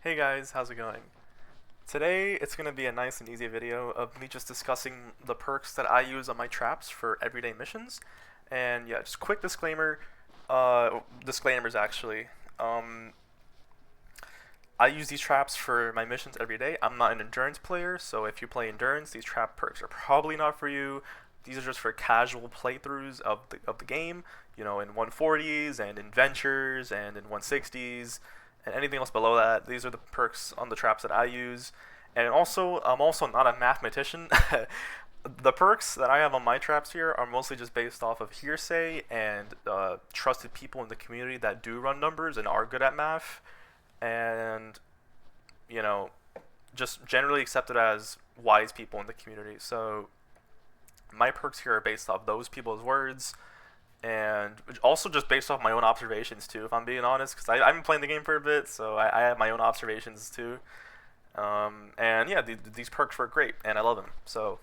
Hey guys, how's it going? Today it's going to be a nice and easy video of me just discussing the perks that I use on my traps for everyday missions. And yeah, just quick disclaimer, disclaimers actually. Um, I use these traps for my missions every day. I'm not an endurance player, so if you play endurance, these trap perks are probably not for you. These are just for casual playthroughs of the game, you know, in 140s and in ventures and in 160s and anything else below that. These are the perks on the traps that I use. And also, I'm also not a mathematician. The perks that I have on my traps here are mostly just based off of hearsay and trusted people in the community that do run numbers and are good at math, and you know, just generally accepted as wise people in the community. So my perks here are based off those people's words, and also just based off my own observations too. If I'm being honest, because I've been playing the game for a bit, so I have my own observations too. And yeah, these perks work great, and I love them. So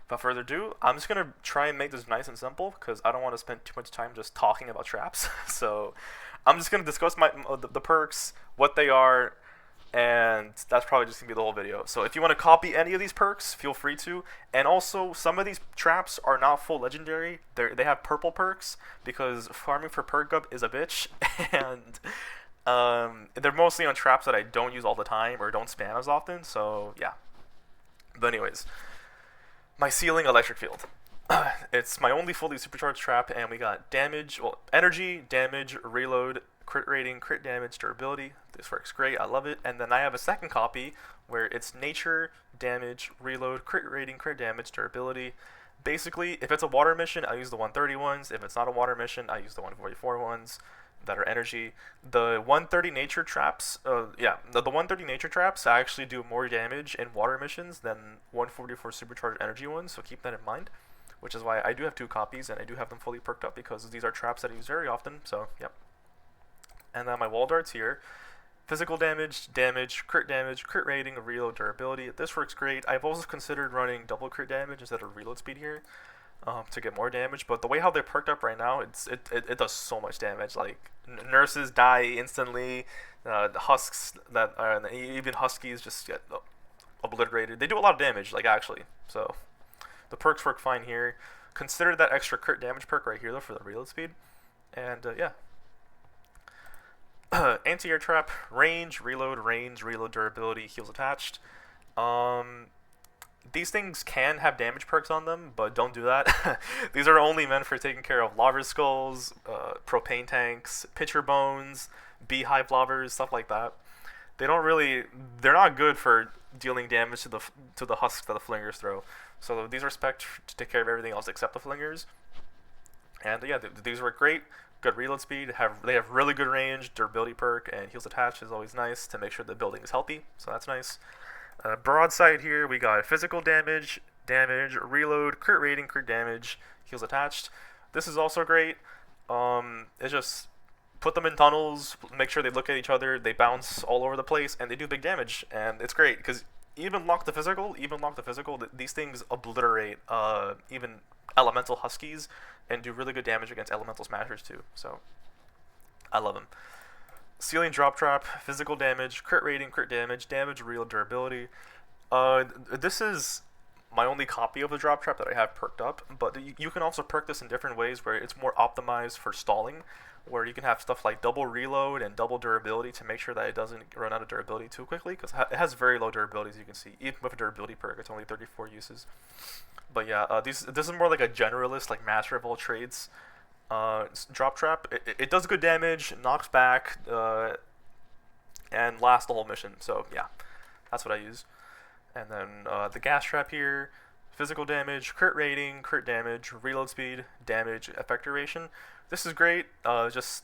without further ado, I'm just gonna try and make this nice and simple because I don't want to spend too much time just talking about traps. So I'm just gonna discuss the perks, what they are, and that's probably just gonna be the whole video. So if you want to copy any of these perks, feel free to. And also, some of these traps are not full legendary. They have purple perks because farming for perk up is a bitch, and they're mostly on traps that I don't use all the time or don't spam as often. So yeah. But anyways, my ceiling electric field. It's my only fully supercharged trap, and we got damage, well, energy, damage, reload, crit rating, crit damage, durability. This works great. I love it. And then I have a second copy where it's nature, damage, reload, crit rating, crit damage, durability. Basically, if it's a water mission, I use the 130 ones. If it's not a water mission, I use the 144 ones that are energy. The 130 nature traps, the 130 nature traps actually do more damage in water missions than 144 supercharged energy ones, so keep that in mind. Which is why I do have two copies, and I do have them fully perked up because these are traps that I use very often, so yep. And then my wall darts here. Physical damage, crit rating, reload, durability. This works great. I've also considered running double crit damage instead of reload speed here to get more damage, but the way how they're perked up right now, it does so much damage. Like, nurses die instantly, the husks, even huskies just get obliterated. They do a lot of damage, like, actually, so the perks work fine here. Consider that extra crit damage perk right here, though, for the reload speed. And, yeah. Anti-air trap, range, reload, durability, heals attached. These things can have damage perks on them, but don't do that. These are only meant for taking care of lava skulls, propane tanks, pitcher bones, beehive lavers, stuff like that. They're not good for dealing damage to the husks that the flingers throw. So these are spec to take care of everything else except the flingers. And yeah, these work great. Good reload speed. They have really good range, durability perk, and heals attached is always nice to make sure the building is healthy. So that's nice. Broadside here, we got physical damage, reload, crit rating, crit damage, heals attached. This is also great. It's just put them in tunnels, make sure they look at each other, they bounce all over the place, and they do big damage. And it's great because even lock the physical, these things obliterate even elemental huskies and do really good damage against elemental smashers too. So I love them. Ceiling drop trap, physical damage, crit rating, crit damage, real durability. This is my only copy of the drop trap that I have perked up, but you can also perk this in different ways where it's more optimized for stalling, where you can have stuff like double reload and double durability to make sure that it doesn't run out of durability too quickly, because it has very low durability, as you can see. Even with a durability perk, it's only 34 uses. But yeah, this is more like a generalist, like master of all trades drop trap. It does good damage, knocks back, and lasts the whole mission. So yeah, that's what I use. And then the gas trap here, physical damage, crit rating, crit damage, reload speed, damage, effect duration. This is great. Just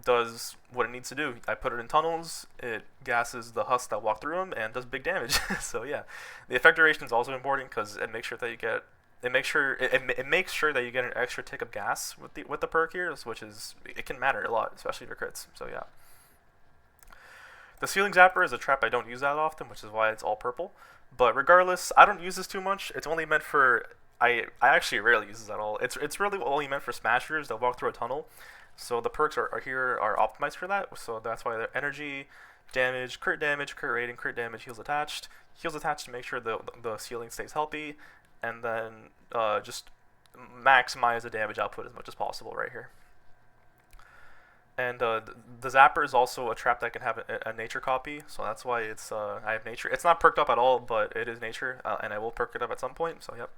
does what it needs to do. I put it in tunnels, it gasses the husks that walk through them, and does big damage. So yeah, the effect duration is also important because it makes sure that you get it makes sure that you get an extra tick of gas with the perk here, which is, it can matter a lot, especially for crits. So yeah. The ceiling zapper is a trap I don't use that often, which is why it's all purple. But regardless, I don't use this too much. It's only meant for I actually rarely use this at all. It's really only meant for smashers that walk through a tunnel. So the perks are optimized for that. So that's why they're energy, damage, crit rating, crit damage, heals attached. Heals attached to make sure the ceiling stays healthy, and then just maximize the damage output as much as possible right here. And the Zapper is also a trap that can have a nature copy, so that's why it's I have nature. It's not perked up at all, but it is nature, and I will perk it up at some point. So yep.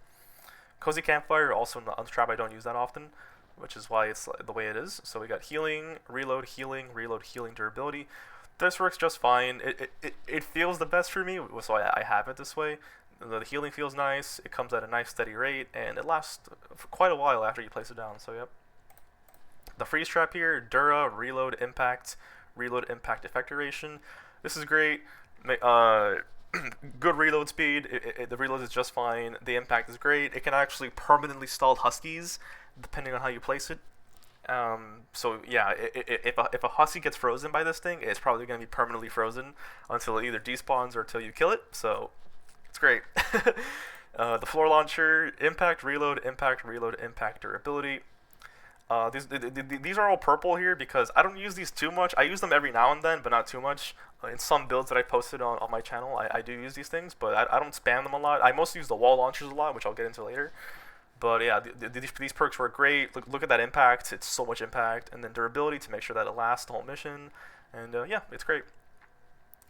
Cozy Campfire, also a trap I don't use that often, which is why it's the way it is. So we got healing, reload, healing, durability. This works just fine. It feels the best for me, so I have it this way. The healing feels nice. It comes at a nice steady rate, and it lasts for quite a while after you place it down. So yep. The freeze trap here, Dura, reload, impact effect duration. This is great. Good reload speed. The reload is just fine. The impact is great. It can actually permanently stall Huskies, depending on how you place it. So yeah, if a Husky gets frozen by this thing, it's probably going to be permanently frozen until it either despawns or until you kill it. So it's great. The floor launcher, impact, reload, impact, durability. These are all purple here because I don't use these too much. I use them every now and then, but not too much. In some builds that I posted on my channel, I do use these things, but I don't spam them a lot. I mostly use the wall launchers a lot, which I'll get into later. But yeah, these perks work great. Look at that impact. It's so much impact. And then durability to make sure that it lasts the whole mission. And yeah, it's great.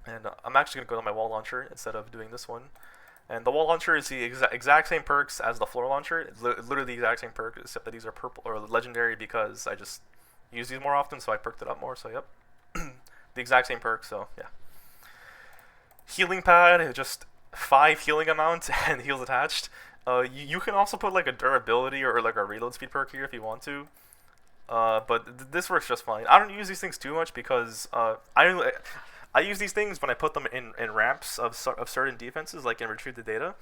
And I'm actually going to go to my wall launcher instead of doing this one. And the wall launcher is the exact same perks as the floor launcher. It's literally the exact same perk, except that these are purple or legendary because I just use these more often, so I perked it up more. So yep, the exact same perk. So yeah, healing pad is just 5 healing amounts and heals attached. You can also put like a durability or like a reload speed perk here if you want to. But this works just fine. I don't use these things too much because I use these things when I put them in ramps of certain defenses, like in Retrieve the Data.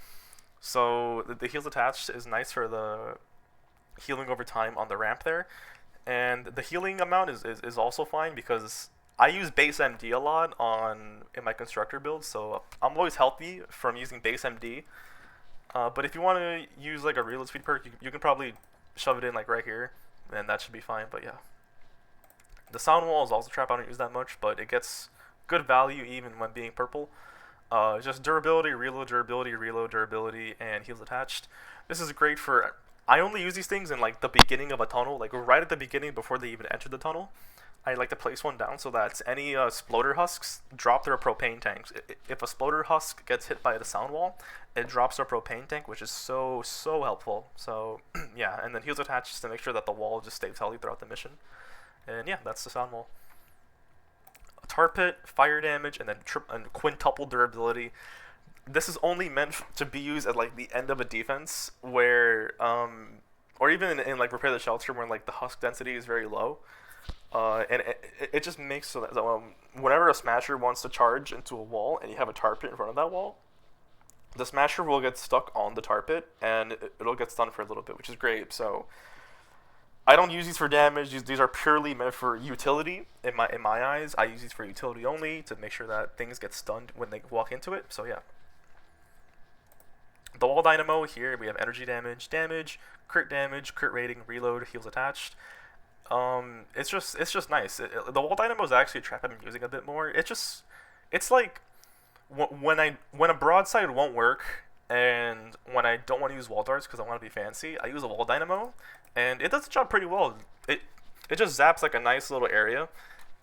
So the heals attached is nice for the healing over time on the ramp there. And the healing amount is also fine because I use base MD a lot in my constructor builds, so I'm always healthy from using base MD. But if you want to use like a reload speed perk, you can probably shove it in like right here, and that should be fine. But yeah. The sound wall is also a trap I don't use that much, but it gets good value even when being purple. Just durability, reload, and heals attached. This is great for... I only use these things in like the beginning of a tunnel, like right at the beginning before they even enter the tunnel. I like to place one down so that any Sploder husks drop their propane tanks. If a Sploder husk gets hit by the sound wall, it drops their propane tank, which is so helpful. So yeah, and then heals attached just to make sure that the wall just stays healthy throughout the mission. And yeah, that's the sound wall. Tar pit, fire damage, and then quintuple durability. This is only meant to be used at like the end of a defense where, or even in like repair the shelter where like the husk density is very low. And it just makes so that whenever a smasher wants to charge into a wall and you have a tar pit in front of that wall, the smasher will get stuck on the tar pit and it'll get stunned for a little bit, which is great. So I don't use these for damage. These are purely meant for utility in my eyes. I use these for utility only to make sure that things get stunned when they walk into it. So yeah. The wall dynamo here we have energy damage, crit rating, reload, heals attached. It's just nice. The wall dynamo is actually a trap I've been using a bit more. It's like when a broadside won't work and when I don't want to use wall darts because I want to be fancy, I use a wall dynamo. And it does the job pretty well. It just zaps like a nice little area,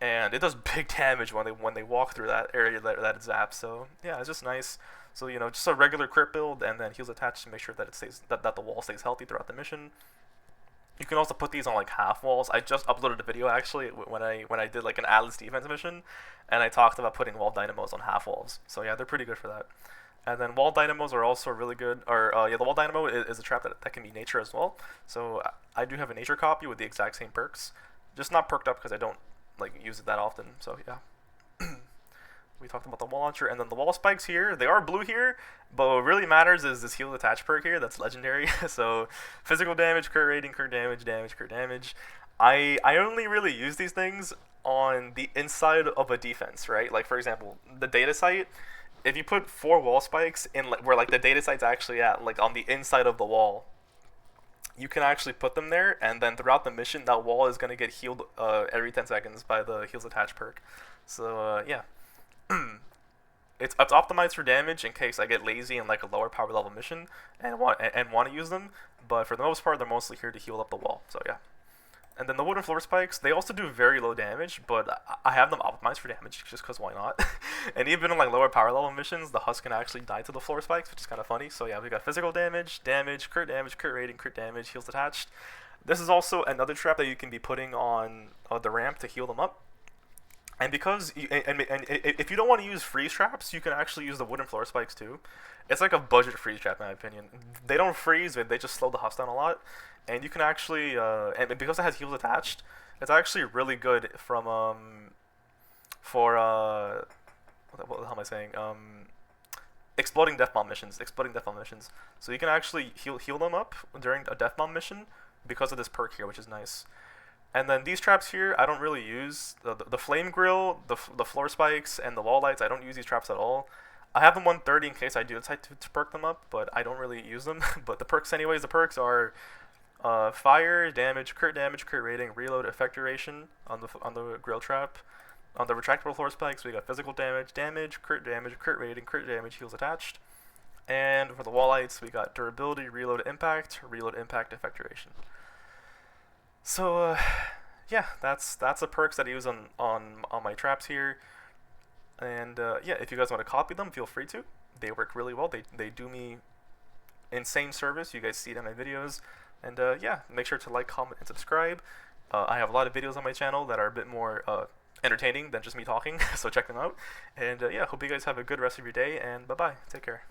and it does big damage when they walk through that area that it zaps. So yeah, it's just nice. So you know, just a regular crit build, and then heals attached to make sure that it stays that the wall stays healthy throughout the mission. You can also put these on like half walls. I just uploaded a video actually when I did like an Atlas defense mission, and I talked about putting wall dynamos on half walls. So yeah, they're pretty good for that. And then wall dynamos are also really good. Or yeah, the wall dynamo is a trap that can be nature as well. So I do have a nature copy with the exact same perks, just not perked up because I don't like use it that often. So yeah. We talked about the wall launcher, and then the wall spikes here. They are blue here, but what really matters is this heal attach perk here. That's legendary. So physical damage, crit rating, crit damage. I only really use these things on the inside of a defense, right? Like for example, the data site. If you put 4 wall spikes in where like the data site's actually at, like on the inside of the wall, you can actually put them there, and then throughout the mission, that wall is gonna get healed every 10 seconds by the heals attach perk. So yeah, it's optimized for damage in case I get lazy in like a lower power level mission and want to use them. But for the most part, they're mostly here to heal up the wall. So yeah. And then the wooden floor spikes, they also do very low damage, but I have them optimized for damage just because why not? And even in like lower power level missions, the husk can actually die to the floor spikes, which is kind of funny. So yeah, we got physical damage, crit rating, crit damage, heals attached. This is also another trap that you can be putting on the ramp to heal them up. And because and if you don't want to use freeze traps, you can actually use the wooden floor spikes too. It's like a budget freeze trap in my opinion. They don't freeze, but they just slow the husk down a lot. And you can actually and because it has heals attached, it's actually really good from for what the hell am I saying? Exploding death bomb missions. So you can actually heal them up during a death bomb mission because of this perk here, which is nice. And then these traps here, I don't really use. The flame grill, the floor spikes, and the wall lights, I don't use these traps at all. I have them 130 in case I do decide to perk them up, but I don't really use them. But the perks anyways, the perks are fire, damage, crit rating, reload, effect duration on the grill trap. On the retractable floor spikes, we got physical damage, crit rating, crit damage, heals attached. And for the wall lights, we got durability, reload, impact, effect duration. So yeah, that's the perks that I use on my traps here. And yeah, if you guys want to copy them, feel free to. They work really well. They do me insane service. You guys see it in my videos. And yeah, make sure to like, comment, and subscribe. I have a lot of videos on my channel that are a bit more entertaining than just me talking, so check them out. And yeah, hope you guys have a good rest of your day, and bye-bye. Take care.